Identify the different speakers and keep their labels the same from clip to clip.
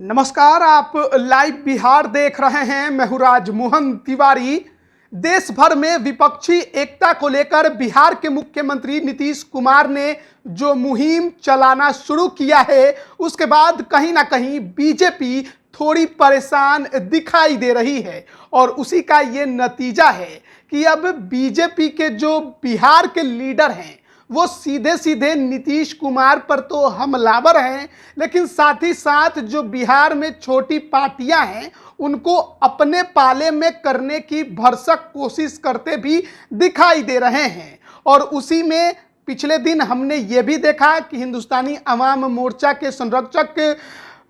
Speaker 1: नमस्कार, आप लाइव बिहार देख रहे हैं। मैं हूं राजमोहन तिवारी। देश भर में विपक्षी एकता को लेकर बिहार के मुख्यमंत्री नीतीश कुमार ने जो मुहिम चलाना शुरू किया है, उसके बाद कहीं ना कहीं बीजेपी थोड़ी परेशान दिखाई दे रही है और उसी का ये नतीजा है कि अब बीजेपी के जो बिहार के लीडर हैं वो सीधे सीधे नीतीश कुमार पर तो हमलावर हैं, लेकिन साथ ही साथ जो बिहार में छोटी पार्टियां हैं उनको अपने पाले में करने की भरसक कोशिश करते भी दिखाई दे रहे हैं। और उसी में पिछले दिन हमने ये भी देखा कि हिंदुस्तानी अवाम मोर्चा के संरक्षक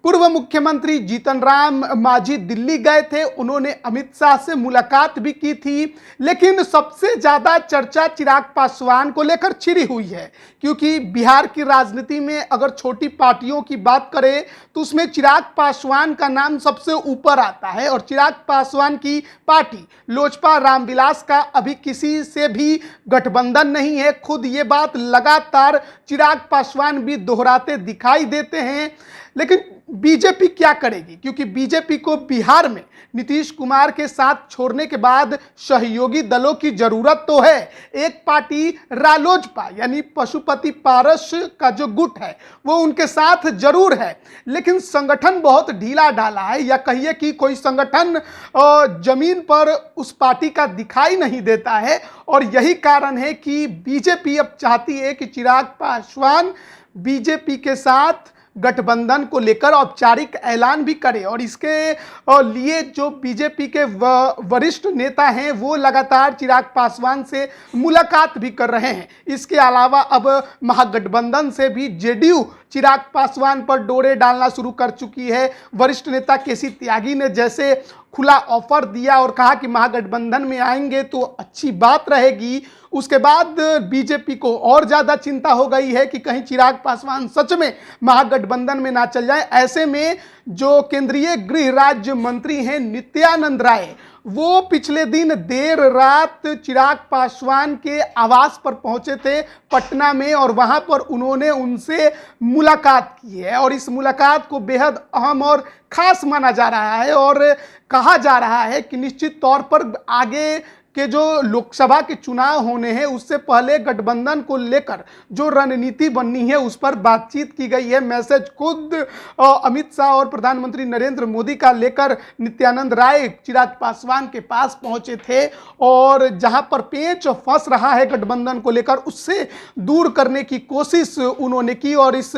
Speaker 1: पूर्व मुख्यमंत्री जीतन राम मांझी दिल्ली गए थे। उन्होंने अमित शाह से मुलाकात भी की थी, लेकिन सबसे ज़्यादा चर्चा चिराग पासवान को लेकर छिड़ी हुई है, क्योंकि बिहार की राजनीति में अगर छोटी पार्टियों की बात करें तो उसमें चिराग पासवान का नाम सबसे ऊपर आता है। और चिराग पासवान की पार्टी लोजपा रामविलास का अभी किसी से भी गठबंधन नहीं है। खुद ये बात लगातार चिराग पासवान भी दोहराते दिखाई देते हैं। लेकिन बीजेपी क्या करेगी, क्योंकि बीजेपी को बिहार में नीतीश कुमार के साथ छोड़ने के बाद सहयोगी दलों की जरूरत तो है। एक पार्टी रालोजपा यानी पशुपति पारस का जो गुट है वो उनके साथ जरूर है, लेकिन संगठन बहुत ढीला ढाला है, या कहिए कि कोई संगठन जमीन पर उस पार्टी का दिखाई नहीं देता है। और यही कारण है कि बीजेपी अब चाहती है कि चिराग पासवान बीजेपी के साथ गठबंधन को लेकर औपचारिक ऐलान भी करे। और इसके लिए जो बीजेपी के वरिष्ठ नेता हैं वो लगातार चिराग पासवान से मुलाकात भी कर रहे हैं। इसके अलावा अब महागठबंधन से भी जेडीयू चिराग पासवान पर डोरे डालना शुरू कर चुकी है। वरिष्ठ नेता केसी त्यागी ने जैसे खुला ऑफर दिया और कहा कि महागठबंधन में आएंगे तो अच्छी बात रहेगी, उसके बाद बीजेपी को और ज़्यादा चिंता हो गई है कि कहीं चिराग पासवान सच में महागठबंधन में ना चल जाए। ऐसे में जो केंद्रीय गृह राज्य मंत्री हैं नित्यानंद राय, वो पिछले दिन देर रात चिराग पासवान के आवास पर पहुंचे थे पटना में, और वहां पर उन्होंने उनसे मुलाकात की है। और इस मुलाकात को बेहद अहम और खास माना जा रहा है और कहा जा रहा है कि निश्चित तौर पर आगे के जो लोकसभा के चुनाव होने हैं उससे पहले गठबंधन को लेकर जो रणनीति बननी है उस पर बातचीत की गई है। मैसेज खुद अमित शाह और प्रधानमंत्री नरेंद्र मोदी का लेकर नित्यानंद राय चिराग पासवान के पास पहुंचे थे, और जहां पर पेंच फंस रहा है गठबंधन को लेकर उससे दूर करने की कोशिश उन्होंने की। और इस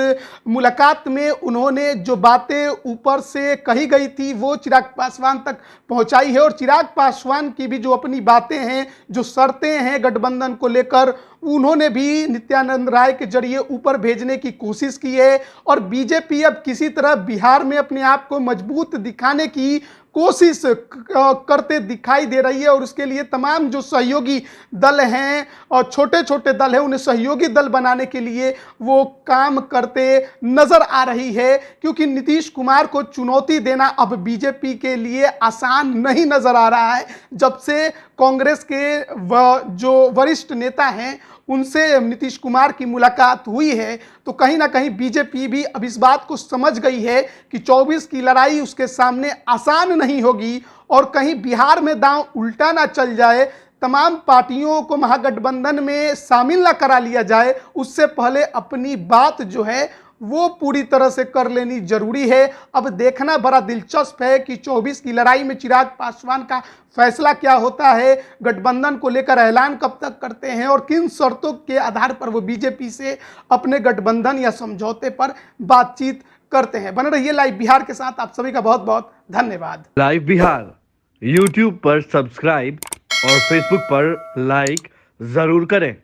Speaker 1: मुलाकात में उन्होंने जो बातें ऊपर से कही गई थी वो चिराग पासवान तक पहुंचाई है। और चिराग पासवान की भी जो अपनी बातें हैं, जो शर्तें हैं गठबंधन को लेकर, उन्होंने भी नित्यानंद राय के जरिए ऊपर भेजने की कोशिश की है। और बीजेपी अब किसी तरह बिहार में अपने आप को मजबूत दिखाने की कोशिश करते दिखाई दे रही है। और उसके लिए तमाम जो सहयोगी दल हैं और छोटे छोटे दल हैं उन्हें सहयोगी दल बनाने के लिए वो काम करते नजर आ रही है, क्योंकि नीतीश कुमार को चुनौती देना अब बीजेपी के लिए आसान नहीं नजर आ रहा है। जब से कांग्रेस के जो वरिष्ठ नेता हैं उनसे नीतीश कुमार की मुलाकात हुई है तो कहीं ना कहीं बीजेपी भी अब इस बात को समझ गई है कि 24 की लड़ाई उसके सामने आसान नहीं होगी, और कहीं बिहार में दांव उल्टा ना चल जाए, तमाम पार्टियों को महागठबंधन में शामिल ना करा लिया जाए, उससे पहले अपनी बात जो है वो पूरी तरह से कर लेनी जरूरी है। अब देखना बड़ा दिलचस्प है कि 24 की लड़ाई में चिराग पासवान का फैसला क्या होता है, गठबंधन को लेकर ऐलान कब तक करते हैं और किन शर्तों के आधार पर वो बीजेपी से अपने गठबंधन या समझौते पर बातचीत करते हैं। बने रहिए लाइव बिहार के साथ। आप सभी का बहुत बहुत धन्यवाद।
Speaker 2: लाइव बिहार यूट्यूब पर सब्सक्राइब और फेसबुक पर लाइक जरूर करें।